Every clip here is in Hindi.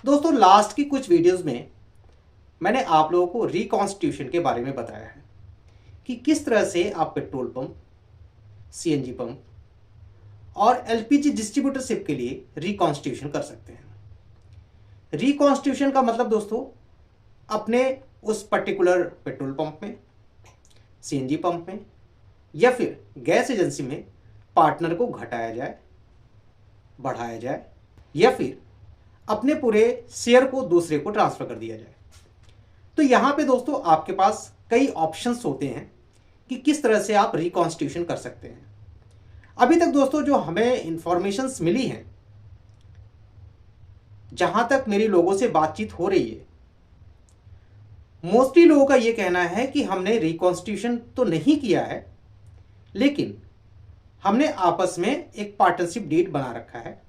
दोस्तों लास्ट की कुछ वीडियोस में मैंने आप लोगों को रिकॉन्स्टिट्यूशन के बारे में बताया है कि किस तरह से आप पेट्रोल पंप, सीएनजी पंप और एलपीजी डिस्ट्रीब्यूटरशिप के लिए रिकॉन्स्टिट्यूशन कर सकते हैं। रिकॉन्स्टिट्यूशन का मतलब दोस्तों अपने उस पर्टिकुलर पेट्रोल पंप में, सीएनजी पंप में या फिर गैस एजेंसी में पार्टनर को घटाया जाए, बढ़ाया जाए या फिर अपने पूरे शेयर को दूसरे को ट्रांसफर कर दिया जाए। तो यहां पे दोस्तों आपके पास कई ऑप्शंस होते हैं कि किस तरह से आप रिकॉन्स्टिट्यूशन कर सकते हैं। अभी तक दोस्तों जो हमें इंफॉर्मेशंस मिली हैं, जहां तक मेरी लोगों से बातचीत हो रही है, मोस्टली लोगों का यह कहना है कि हमने रिकॉन्स्टिट्यूशन तो नहीं किया है, लेकिन हमने आपस में एक पार्टनरशिप डीड बना रखा है,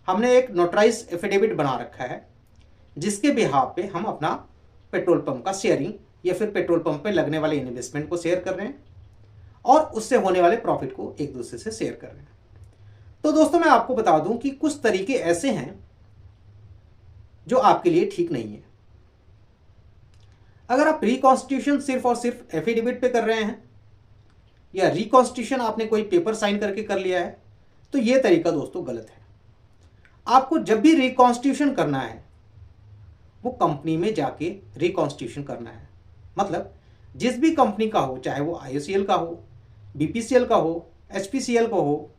हमने एक नोटराइज एफिडेविट बना रखा है, जिसके बिहाफ पे हम अपना पेट्रोल पंप का शेयरिंग या फिर पेट्रोल पंप पे लगने वाले इन्वेस्टमेंट को शेयर कर रहे हैं और उससे होने वाले प्रॉफिट को एक दूसरे से शेयर कर रहे हैं। तो दोस्तों मैं आपको बता दूं कि कुछ तरीके ऐसे हैं जो आपके लिए ठीक नहीं है। अगर आप रिकॉन्स्टिट्यूशन सिर्फ और सिर्फ एफिडेविट पे कर रहे हैं या रिकॉन्स्टिट्यूशन आपने कोई पेपर साइन करके कर लिया है, तो यह तरीका दोस्तों गलत है। आपको जब भी रिकॉन्स्टिट्यूशन करना है वो कंपनी में जाके रिकॉन्स्टिट्यूशन करना है। मतलब जिस भी कंपनी का हो, चाहे वो आईओसीएल का हो, बीपीसीएल का हो, एचपीसीएल का हो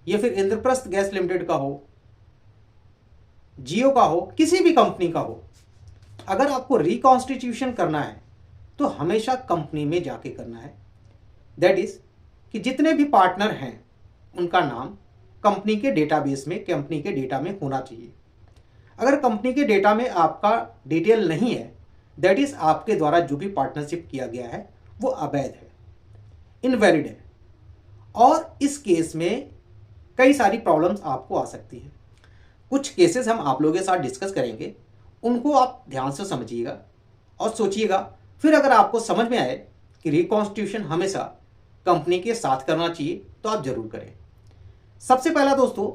या फिर इंद्रप्रस्थ गैस लिमिटेड का हो, जियो का हो, किसी भी कंपनी का हो, अगर आपको रिकॉन्स्टिट्यूशन करना है तो हमेशा कंपनी में जाके करना है। दैट इज कि जितने भी पार्टनर हैं उनका नाम कंपनी के डेटाबेस में, कंपनी के डेटा में होना चाहिए। अगर कंपनी के डेटा में आपका डिटेल नहीं है, दैट इज आपके द्वारा जो भी पार्टनरशिप किया गया है वो अवैध है, इनवैलिड है, और इस केस में कई सारी प्रॉब्लम्स आपको आ सकती है। कुछ केसेस हम आप लोगों के साथ डिस्कस करेंगे, उनको आप ध्यान से समझिएगा और सोचिएगा। फिर अगर आपको समझ में आए कि रिकॉन्स्टिट्यूशन हमेशा कंपनी के साथ करना चाहिए तो आप जरूर करें। सबसे पहला दोस्तों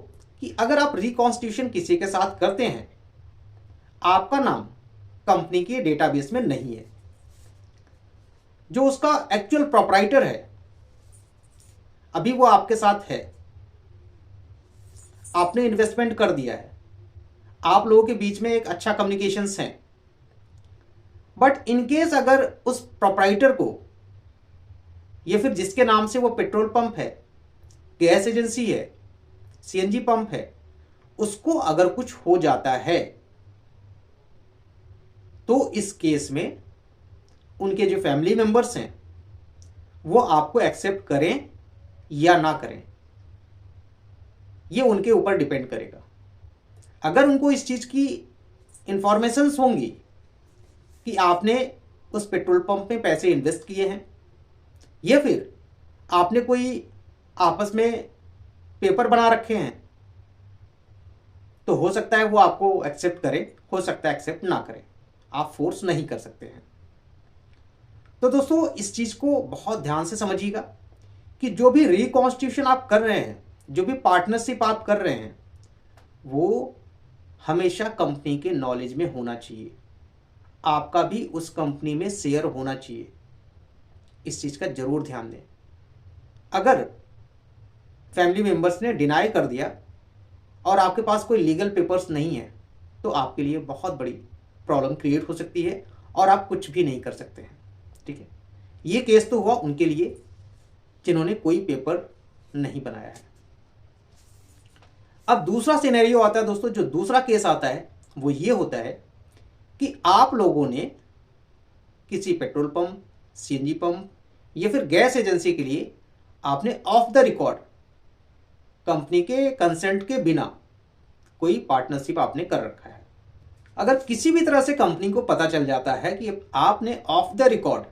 कि अगर आप रिकॉन्स्टिट्यूशन किसी के साथ करते हैं, आपका नाम कंपनी के डेटाबेस में नहीं है, जो उसका एक्चुअल प्रोप्राइटर है अभी वो आपके साथ है, आपने इन्वेस्टमेंट कर दिया है, आप लोगों के बीच में एक अच्छा कम्युनिकेशंस है, बट इनकेस अगर उस प्रोप्राइटर को या फिर जिसके नाम से वो पेट्रोल पंप है, गैस एजेंसी है, सीएनजी पंप है, उसको अगर कुछ हो जाता है तो इस केस में उनके जो फैमिली मेंबर्स हैं वो आपको एक्सेप्ट करें या ना करें, ये उनके ऊपर डिपेंड करेगा। अगर उनको इस चीज की इंफॉर्मेशंस होंगी कि आपने उस पेट्रोल पंप में पैसे इन्वेस्ट किए हैं या फिर आपने कोई आपस में पेपर बना रखे हैं, तो हो सकता है वो आपको एक्सेप्ट करे, हो सकता है एक्सेप्ट ना करे, आप फोर्स नहीं कर सकते हैं। तो दोस्तों इस चीज को बहुत ध्यान से समझिएगा कि जो भी रिकॉन्स्टिट्यूशन आप कर रहे हैं, जो भी पार्टनरशिप आप कर रहे हैं, वो हमेशा कंपनी के नॉलेज में होना चाहिए, आपका भी उस कंपनी में शेयर होना चाहिए। इस चीज का जरूर ध्यान दें। अगर फैमिली मेंबर्स ने डिनाई कर दिया और आपके पास कोई लीगल पेपर्स नहीं है तो आपके लिए बहुत बड़ी प्रॉब्लम क्रिएट हो सकती है और आप कुछ भी नहीं कर सकते हैं। ठीक है, ये केस तो हुआ उनके लिए जिन्होंने कोई पेपर नहीं बनाया है। अब दूसरा सिनेरियो आता है दोस्तों, जो दूसरा केस आता है वो ये होता है कि आप लोगों ने किसी पेट्रोल पंप, सीएनजी पंप या फिर गैस एजेंसी के लिए आपने ऑफ द रिकॉर्ड कंपनी के कंसेंट के बिना कोई पार्टनरशिप आपने कर रखा है। अगर किसी भी तरह से कंपनी को पता चल जाता है कि आपने ऑफ द रिकॉर्ड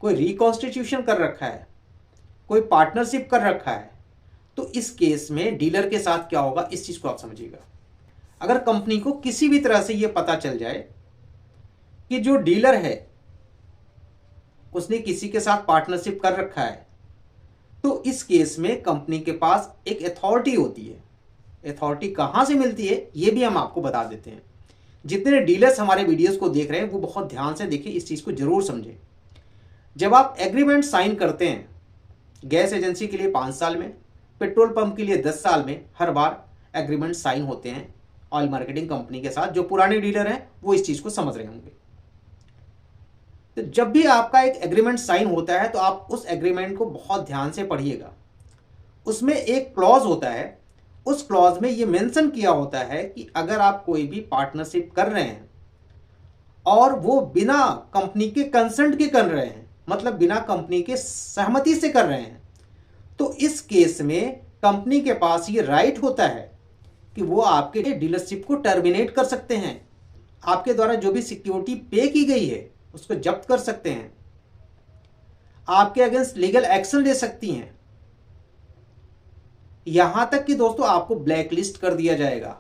कोई रिकॉन्स्टिट्यूशन कर रखा है, कोई पार्टनरशिप कर रखा है, तो इस केस में डीलर के साथ क्या होगा इस चीज को आप समझिएगा। अगर कंपनी को किसी भी तरह से यह पता चल जाए कि जो डीलर है उसने किसी के साथ पार्टनरशिप कर रखा है, तो इस केस में कंपनी के पास एक अथॉरिटी होती है अथॉरिटी कहाँ से मिलती है ये भी हम आपको बता देते हैं। जितने डीलर्स हमारे वीडियोस को देख रहे हैं वो बहुत ध्यान से देखिए, इस चीज़ को जरूर समझें। जब आप एग्रीमेंट साइन करते हैं गैस एजेंसी के लिए 5 साल में, पेट्रोल पंप के लिए 10 साल में, हर बार एग्रीमेंट साइन होते हैं ऑयल मार्केटिंग कंपनी के साथ। जो पुराने डीलर हैं वो इस चीज़ को समझ रहे होंगे। तो जब भी आपका एक एग्रीमेंट साइन होता है तो आप उस एग्रीमेंट को बहुत ध्यान से पढ़िएगा। उसमें एक क्लॉज होता है, उस क्लॉज में ये मेंशन किया होता है कि अगर आप कोई भी पार्टनरशिप कर रहे हैं और वो बिना कंपनी के कंसेंट के कर रहे हैं, मतलब बिना कंपनी के सहमति से कर रहे हैं, तो इस केस में कंपनी के पास ये राइट होता है कि वो आपके डीलरशिप को टर्मिनेट कर सकते हैं। आपके द्वारा जो भी सिक्योरिटी पे की गई है उसको जब्त कर सकते हैं, आपके अगेंस्ट लीगल एक्शन ले सकती हैं। यहां तक कि दोस्तों आपको ब्लैक लिस्ट कर दिया जाएगा,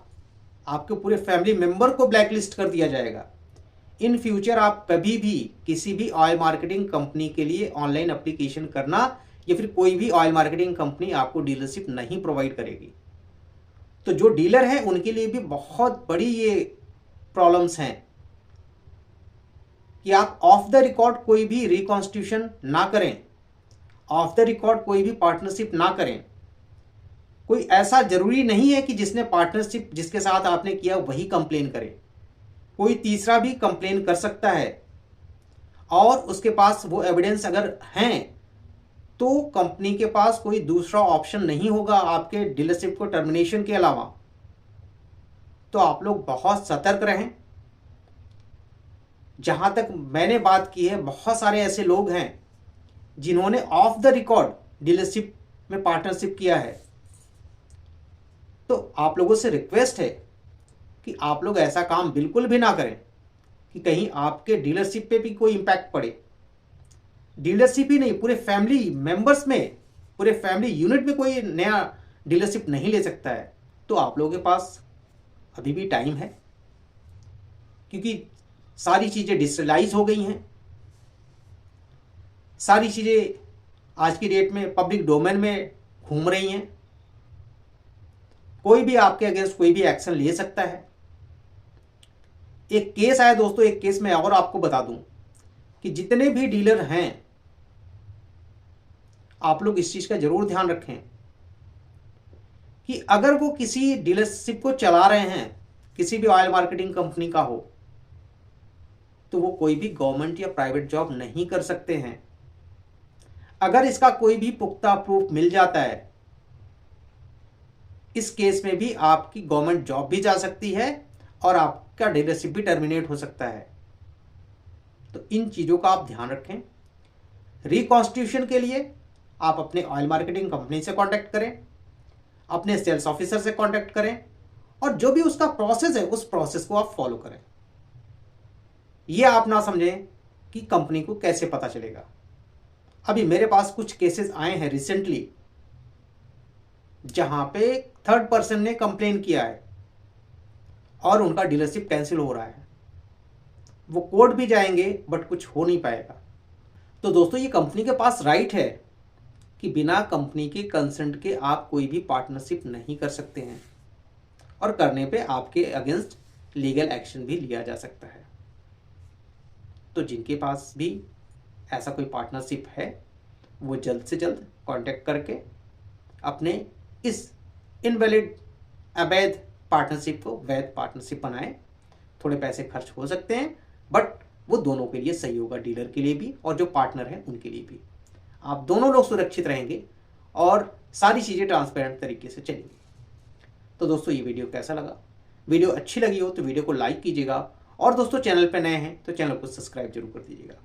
आपके पूरे फैमिली मेंबर को ब्लैक लिस्ट कर दिया जाएगा। इन फ्यूचर आप कभी भी किसी भी ऑयल मार्केटिंग कंपनी के लिए ऑनलाइन एप्लीकेशन करना या फिर कोई भी ऑयल मार्केटिंग कंपनी आपको डीलरशिप नहीं प्रोवाइड करेगी। तो जो डीलर हैं उनके लिए भी बहुत बड़ी ये प्रॉब्लम्स हैं कि आप ऑफ द रिकॉर्ड कोई भी रिकॉन्स्टिट्यूशन ना करें, ऑफ द रिकॉर्ड कोई भी पार्टनरशिप ना करें। कोई ऐसा जरूरी नहीं है कि जिसने पार्टनरशिप जिसके साथ आपने किया वही कंप्लेन करे, कोई तीसरा भी कंप्लेन कर सकता है और उसके पास वो एविडेंस अगर हैं तो कंपनी के पास कोई दूसरा ऑप्शन नहीं होगा आपके डीलरशिप को टर्मिनेशन के अलावा। तो आप लोग बहुत सतर्क रहें। जहां तक मैंने बात की है, बहुत सारे ऐसे लोग हैं जिन्होंने ऑफ द रिकॉर्ड डीलरशिप में पार्टनरशिप किया है। तो आप लोगों से रिक्वेस्ट है कि आप लोग ऐसा काम बिल्कुल भी ना करें कि कहीं आपके डीलरशिप पे भी कोई इम्पैक्ट पड़े। डीलरशिप ही नहीं, पूरे फैमिली मेंबर्स में, पूरे फैमिली यूनिट में कोई नया डीलरशिप नहीं ले सकता है। तो आप लोगों के पास अभी भी टाइम है, क्योंकि सारी चीज़ें डिजिटलाइज हो गई हैं, सारी चीज़ें आज की डेट में पब्लिक डोमेन में घूम रही हैं। कोई भी आपके अगेंस्ट कोई भी एक्शन ले सकता है। एक केस आया दोस्तों, एक केस में और आपको बता दूं कि जितने भी डीलर हैं आप लोग इस चीज का जरूर ध्यान रखें कि अगर वो किसी डीलरशिप को चला रहे हैं, किसी भी ऑयल मार्केटिंग कंपनी का हो, तो वो कोई भी गवर्नमेंट या प्राइवेट जॉब नहीं कर सकते हैं। अगर इसका कोई भी पुख्ता प्रूफ मिल जाता है, इस केस में भी आपकी गवर्नमेंट जॉब भी जा सकती है और आपका डीलरशिप भी टर्मिनेट हो सकता है। तो इन चीज़ों का आप ध्यान रखें। रिकॉन्स्टिट्यूशन के लिए आप अपने ऑयल मार्केटिंग कंपनी से कांटेक्ट करें, अपने सेल्स ऑफिसर से कांटेक्ट करें और जो भी उसका प्रोसेस है उस प्रोसेस को आप फॉलो करें। ये आप ना समझें कि कंपनी को कैसे पता चलेगा। अभी मेरे पास कुछ केसेस आए हैं रिसेंटली जहां पे थर्ड पर्सन ने कंप्लेन किया है और उनका डीलरशिप कैंसिल हो रहा है। वो कोर्ट भी जाएंगे बट कुछ हो नहीं पाएगा। तो दोस्तों, ये कंपनी के पास राइट है कि बिना कंपनी के कंसेंट के आप कोई भी पार्टनरशिप नहीं कर सकते हैं और करने पे आपके अगेंस्ट लीगल एक्शन भी लिया जा सकता है। तो जिनके पास भी ऐसा कोई पार्टनरशिप है वो जल्द से जल्द कांटेक्ट करके अपने इस इनवैलिड अवैध पार्टनरशिप को वैध पार्टनरशिप बनाएं। थोड़े पैसे खर्च हो सकते हैं बट वो दोनों के लिए सही होगा, डीलर के लिए भी और जो पार्टनर हैं उनके लिए भी। आप दोनों लोग सुरक्षित रहेंगे और सारी चीज़ें ट्रांसपेरेंट तरीके से चलेंगी। तो दोस्तों, ये वीडियो कैसा लगा? वीडियो अच्छी लगी हो तो वीडियो को लाइक कीजिएगा और दोस्तों चैनल पर नए हैं तो चैनल को सब्सक्राइब जरूर कर दीजिएगा।